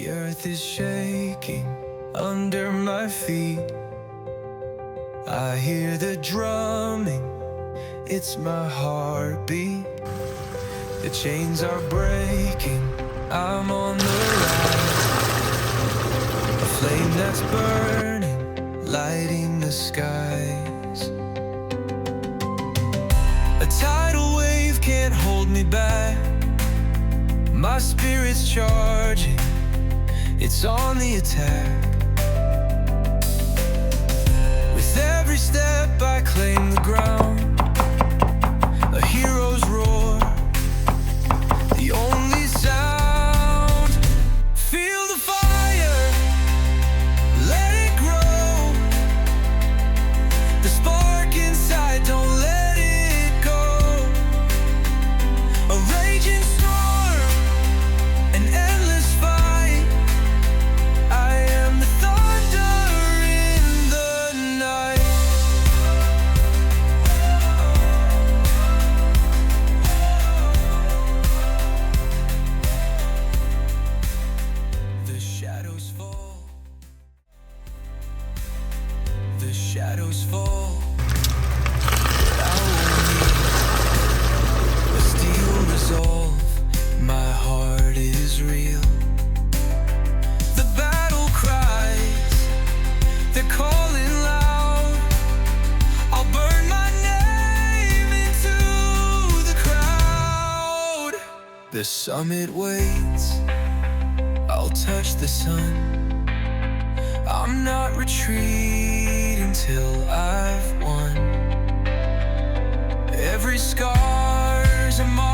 The earth is shaking under my feet. I hear the drumming, it's my heartbeat. The chains are breaking, I'm on the rise. A flame that's burning, lighting the skies. A tidal wave can't hold me back. My spirit's charging, it's on the attack. With every step I claim the ground. A hero's roar, the only sound. Feel the fire, let it grow. The spark inside, don't let it go. A raging storm, an endless fight. I am the thunder in the night. The shadows fall. The shadows fall. But I won't need a steel resolve. My heart is real. The battle cries, they're calling loud. I'll burn my name into the crowd. The summit waits, I'll touch the sun. I'm not retreating till I've won. Every scar's a mark.